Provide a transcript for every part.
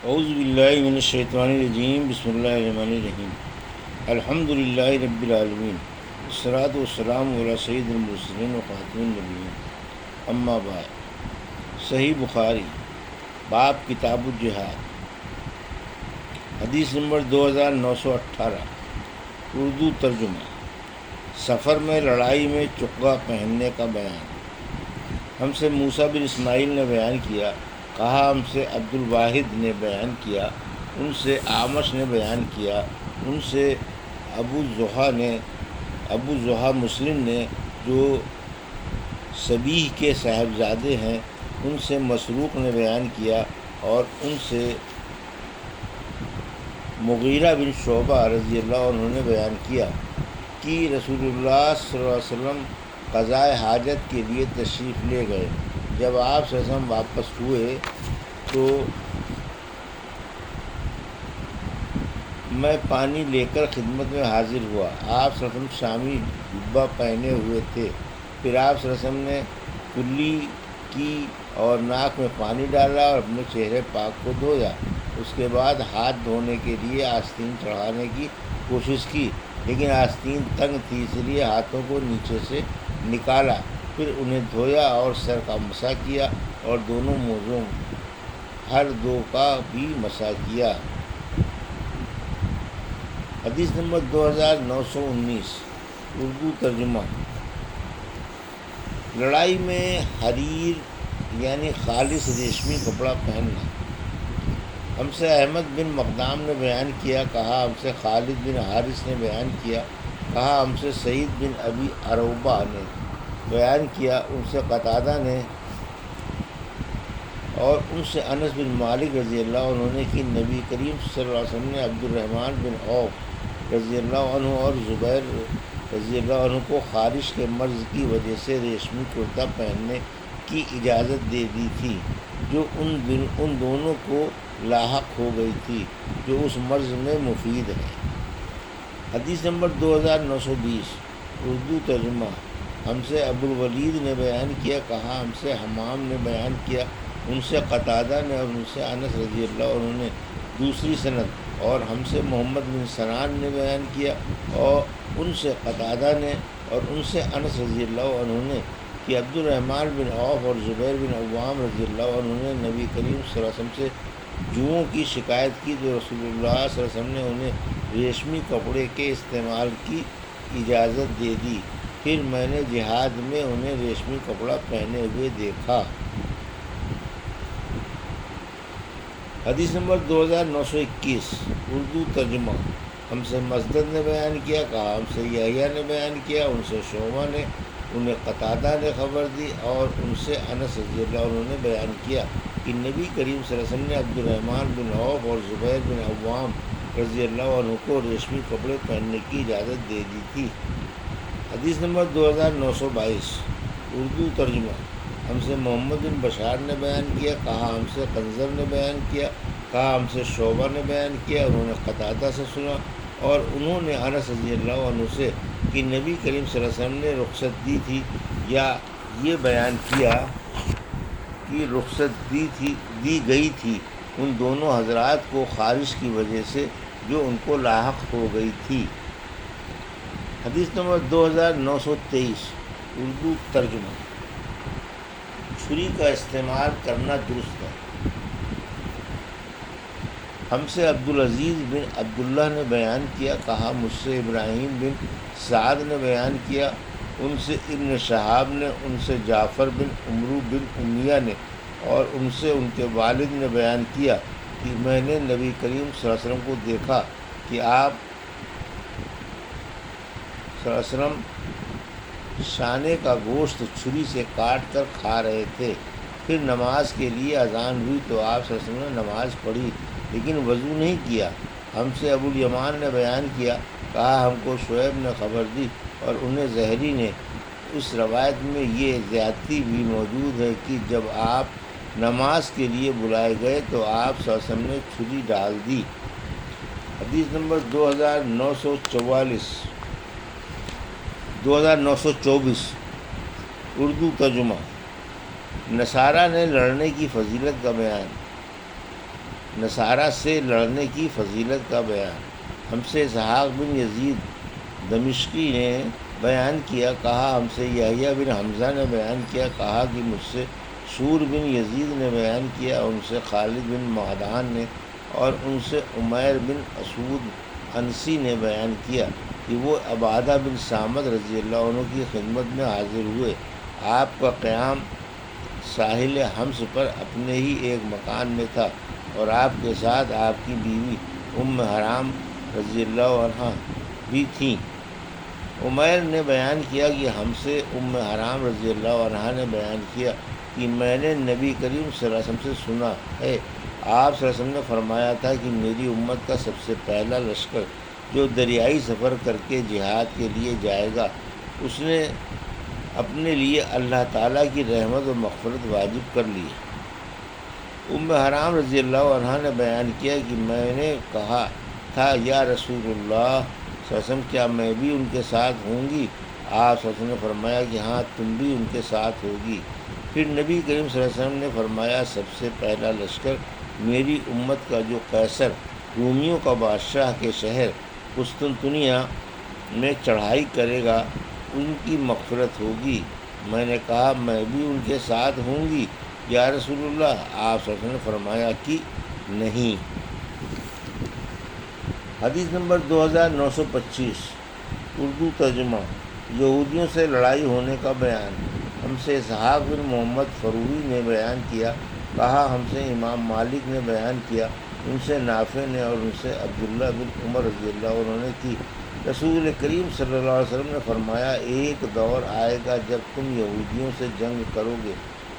اعوذ باللہ من الشیطان الرجیم، بسم اللہ الرحمن الرحیم۔ الحمد للہ رب العالمین، والصلاۃ والسلام علی سید المرسلین و خاتم النبیین، اما بعد۔ صحیح بخاری، باب کتاب الجہاد، حدیث نمبر 2918، اردو ترجمہ۔ سفر میں لڑائی میں چقا پہننے کا بیان۔ ہم سے موسیٰ بن اسماعیل نے بیان کیا، کہا ہم سے عبد الواحد نے بیان کیا، ان سے اعمش نے بیان کیا، ان سے ابو زحا مسلم نے جو سبیح کے صاحبزادے ہیں، ان سے مسروق نے بیان کیا، اور ان سے مغیرہ بن شعبہ رضی اللہ عنہ نے بیان کیا کہ رسول اللہ صلی اللہ علیہ وسلم قضائے حاجت کے لیے تشریف لے گئے۔ جب آپ صلی اللہ علیہ وسلم واپس ہوئے تو میں پانی لے کر خدمت میں حاضر ہوا۔ آپ صلی اللہ علیہ وسلم شامی جبہ پہنے ہوئے تھے۔ پھر آپ صلی اللہ علیہ وسلم نے کلی کی اور ناک میں پانی ڈالا اور اپنے چہرے پاک کو دھویا۔ اس کے بعد ہاتھ دھونے کے لیے آستین چڑھانے کی کوشش کی، لیکن آستین تنگ تھی، اس لیے ہاتھوں کو نیچے سے نکالا، پھر انہیں دھویا اور سر کا مسح کیا اور دونوں موزوں ہر دو کا بھی مسح کیا۔ حدیث نمبر 2919، اردو ترجمہ۔ لڑائی میں حریر یعنی خالص ریشمی کپڑا پہننا۔ ہم سے احمد بن مقدام نے بیان کیا، کہا ہم سے خالد بن حارث نے بیان کیا، کہا ہم سے سعید بن ابی عروبہ نے بیان کیا، ان سے قتادہ نے اور ان سے انس بن مالک رضی اللہ عنہ نے کہ نبی کریم صلی اللہ علیہ وسلم نے عبد الرحمن بن عوف رضی اللہ عنہ اور زبیر رضی اللہ عنہ کو خارش کے مرض کی وجہ سے ریشمی کرتا پہننے کی اجازت دے دی تھی، جو ان دونوں کو لاحق ہو گئی تھی، جو اس مرض میں مفید ہے۔ حدیث نمبر 2920، اردو ترجمہ۔ ہم سے ابو الولید نے بیان کیا، کہا ہم سے حمام نے بیان کیا، ان سے قتادہ نے اور ان سے انس رضی اللہ عنہ نے دوسری سند، اور ہم سے محمد بن سنان نے بیان کیا، اور ان سے قتادہ نے اور ان سے انس رضی اللہ عنہ نے کہ عبد الرحمن بن عوف اور زبیر بن عوام رضی اللہ عنہ نے نبی کریم صلی اللہ علیہ وسلم سے جوؤں کی شکایت کی، تو رسول اللہ صلی اللہ علیہ وسلم نے انہیں ریشمی کپڑے کے استعمال کی اجازت دے دی۔ پھر میں نے جہاد میں انہیں ریشمی کپڑا پہنے ہوئے دیکھا۔ حدیث نمبر 2921، اردو ترجمہ۔ ہم سے مسدد نے بیان کیا، کہا ہم سے یحییٰ نے بیان کیا، ان سے شعبہ نے، انہیں قتادہ نے خبر دی، اور ان سے انس رضی اللہ عنہ نے بیان کیا کہ نبی کریم صلی اللہ علیہ وسلم نے عبد الرحمن بن عوف اور زبیر بن عوام رضی اللہ عنہ کو ریشمی کپڑے پہننے کی اجازت دے دی تھی۔ حدیث نمبر 2922، اردو ترجمہ۔ ہم سے محمد بن بشار نے بیان کیا، کہا ہم سے قنظر نے بیان کیا، کہا ہم سے شعبہ نے بیان کیا، انہوں نے قتادہ سے سنا، اور انہوں نے انس رضی اللہ عنہ سے کہ نبی کریم صلی اللہ علیہ وسلم نے رخصت دی تھی، یا یہ بیان کیا کہ رخصت دی گئی تھی ان دونوں حضرات کو خارش کی وجہ سے جو ان کو لاحق ہو گئی تھی۔ حدیث نمبر 2923، اردو ترجمہ۔ چھری کا استعمال کرنا درست ہے۔ ہم سے عبدالعزیز بن عبداللہ نے بیان کیا، کہا مجھ سے ابراہیم بن سعد نے بیان کیا، ان سے ابن شہاب نے، ان سے جعفر بن عمرو بن امیہ نے، اور ان سے ان کے والد نے بیان کیا کہ میں نے نبی کریم صلی اللہ علیہ وسلم کو دیکھا کہ آپ صلی اللہ علیہ وسلم شانے کا گوشت چھری سے کاٹ کر کھا رہے تھے۔ پھر نماز کے لیے اذان ہوئی تو آپ صلی اللہ علیہ وسلم نے نماز پڑھی، لیکن وضو نہیں کیا۔ ہم سے ابو الیمان نے بیان کیا، کہا ہم کو شعیب نے خبر دی، اور انہیں زہری نے۔ اس روایت میں یہ زیادتی بھی موجود ہے کہ جب آپ نماز کے لیے بلائے گئے تو آپ صلی اللہ علیہ وسلم نے چھری ڈال دی۔ حدیث نمبر 2924، اردو ترجمہ۔ نصارہ نے لڑنے کی فضیلت کا بیان۔ نصارہ سے لڑنے کی فضیلت کا بیان۔ ہم سے اسحاق بن یزید دمشقی نے بیان کیا، کہا ہم سے یحییٰ بن حمزہ نے بیان کیا، کہا کہ مجھ سے سور بن یزید نے بیان کیا، ان سے خالد بن معدان نے اور ان سے عمیر بن اسود انسی نے بیان کیا کہ وہ عبادہ بن صامت رضی اللہ عنہ کی خدمت میں حاضر ہوئے۔ آپ کا قیام ساحل حمص پر اپنے ہی ایک مکان میں تھا اور آپ کے ساتھ آپ کی بیوی حرام رضی اللہ عنہ بھی تھیں۔ عمیر نے بیان کیا کہ ہم سے حرام رضی اللہ عنہ نے بیان کیا کہ میں نے نبی کریم صلی اللہ علیہ وسلم سے سنا ہے، آپ صلی اللہ علیہ وسلم نے فرمایا تھا کہ میری امت کا سب سے پہلا لشکر جو دریائی سفر کر کے جہاد کے لیے جائے گا، اس نے اپنے لیے اللہ تعالیٰ کی رحمت و مغفرت واجب کر لی ہے۔ حرام رضی اللہ عنہ نے بیان کیا کہ میں نے کہا تھا، یا رسول اللہ صلی اللہ علیہ وسلم، کیا میں بھی ان کے ساتھ ہوں گی؟ آپ صلی اللہ علیہ وسلم نے فرمایا کہ ہاں، تم بھی ان کے ساتھ ہوگی۔ پھر نبی کریم صلی اللہ علیہ وسلم نے فرمایا، سب سے پہلا لشکر میری امت کا جو قیصر رومیوں کا بادشاہ کے شہر قسطنطنیہ میں چڑھائی کرے گا، ان کی مغفرت ہوگی۔ میں نے کہا، میں بھی ان کے ساتھ ہوں گی یا رسول اللہ؟ آپ صلی اللہ علیہ وسلم نے فرمایا کہ نہیں۔ حدیث نمبر 2925 اردو ترجمہ۔ یہودیوں سے لڑائی ہونے کا بیان۔ ہم سے اسحاق بن محمد فروی نے بیان کیا، کہا ہم سے امام مالک نے بیان کیا، ان سے نافع نے اور ان سے عبداللہ بن عمر رضی اللہ عنہ نے کی، رسول کریم صلی اللہ علیہ وسلم نے فرمایا، ایک دور آئے گا جب تم یہودیوں سے جنگ کرو گے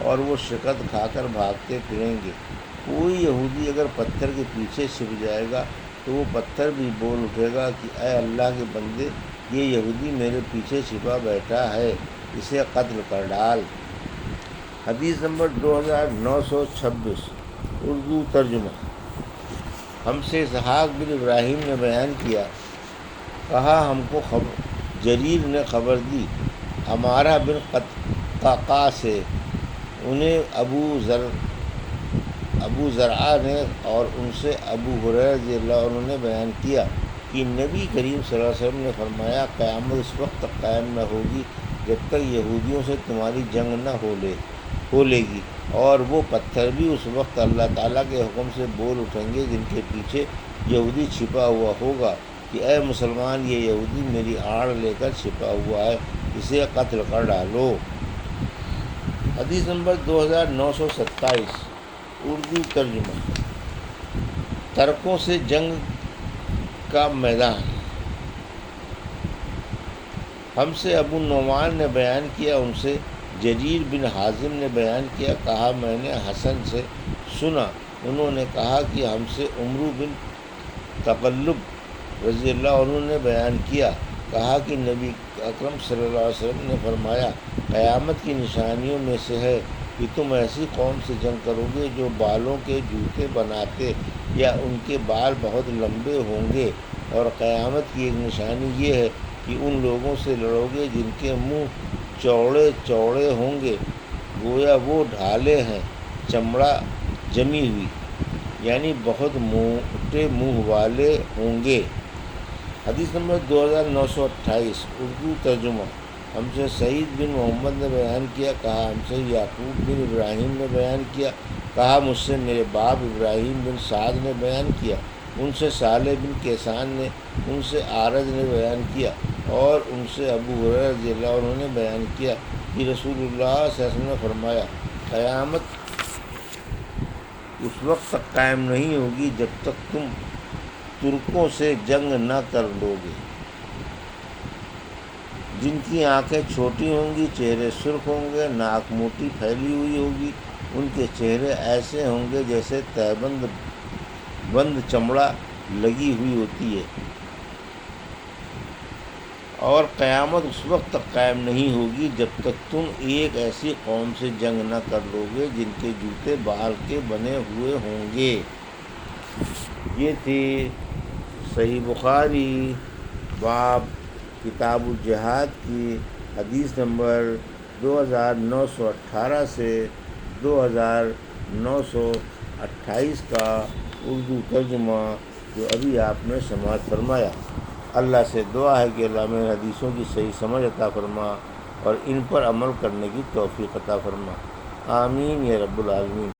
اور وہ شکست کھا کر بھاگتے پھریں گے۔ کوئی یہودی اگر پتھر کے پیچھے چھپ جائے گا تو وہ پتھر بھی بول اٹھے گا کہ اے اللہ کے بندے، یہ یہودی میرے پیچھے چھپا بیٹھا ہے، اسے قتل کر ڈال۔ حدیث نمبر 2926 اردو ترجمہ۔ ہم سے اسحاق بن ابراہیم نے بیان کیا، کہا ہم کو جریر نے خبر دی عمارہ بن قعقاع سے، انہیں ابو زرعہ نے اور ان سے ابو ہریرہ رضی اللہ عنہ نے بیان کیا کہ نبی کریم صلی اللہ علیہ وسلم نے فرمایا، قیامت اس وقت تک قائم نہ ہوگی جب تک یہودیوں سے تمہاری جنگ نہ ہو لے گی، اور وہ پتھر بھی اس وقت اللہ تعالیٰ کے حکم سے بول اٹھیں گے جن کے پیچھے یہودی چھپا ہوا ہوگا کہ اے مسلمان، یہ یہودی میری آڑ لے کر چھپا ہوا ہے، اسے قتل کر ڈالو۔ حدیث نمبر 2927 اردو ترجمہ۔ ترکوں سے جنگ کا میدان۔ ہم سے ابو نعمان نے بیان کیا، ان سے جریر بن حازم نے بیان کیا، کہا میں نے حسن سے سنا، انہوں نے کہا کہ ہم سے عمرو بن تقلب رضی اللہ عنہ نے بیان کیا، کہا کہ نبی اکرم صلی اللہ علیہ وسلم نے فرمایا، قیامت کی نشانیوں میں سے ہے کہ تم ایسی قوم سے جنگ کرو گے جو بالوں کے جوتے بناتے یا ان کے بال بہت لمبے ہوں گے، اور قیامت کی ایک نشانی یہ ہے کہ ان لوگوں سے لڑو گے جن کے منہ چوڑے چوڑے ہوں گے، گویا وہ ڈھالے ہیں چمڑا جمی ہوئی، یعنی بہت موٹے منہ والے ہوں گے۔ حدیث نمبر 2928 اردو ترجمہ۔ ہم سے سعید بن محمد نے بیان کیا، کہا ہم سے یعقوب بن ابراہیم نے بیان کیا، کہا مجھ سے میرے باپ ابراہیم بن سعد نے بیان کیا، ان سے صالح بن کیسان نے، ان سے عارج نے بیان کیا، اور ان سے ابو ہریرہ رضی اللہ عنہ نے بیان کیا کہ رسول اللہ صلی اللہ علیہ وسلم نے فرمایا، قیامت اس وقت تک قائم نہیں ہوگی جب تک تم ترکوں سے جنگ نہ کر لو گے، جن کی آنکھیں چھوٹی ہوں گی، چہرے سرخ ہوں گے، ناک موٹی پھیلی ہوئی ہوگی، ان کے چہرے ایسے ہوں گے جیسے تہبند بند چمڑا لگی ہوئی ہوتی ہے، اور قیامت اس وقت تک قائم نہیں ہوگی جب تک تم ایک ایسی قوم سے جنگ نہ کر لو گے جن کے جوتے بال کے بنے ہوئے ہوں گے۔ یہ تھی صحیح بخاری باب کتاب الجہاد کی حدیث نمبر 2918 سے 2928 کا اردو ترجمہ جو ابھی آپ نے سماعت فرمایا۔ اللہ سے دعا ہے کہ اللہ میں حدیثوں کی صحیح سمجھ عطا فرما اور ان پر عمل کرنے کی توفیق عطا فرما، آمین یا رب العالمین۔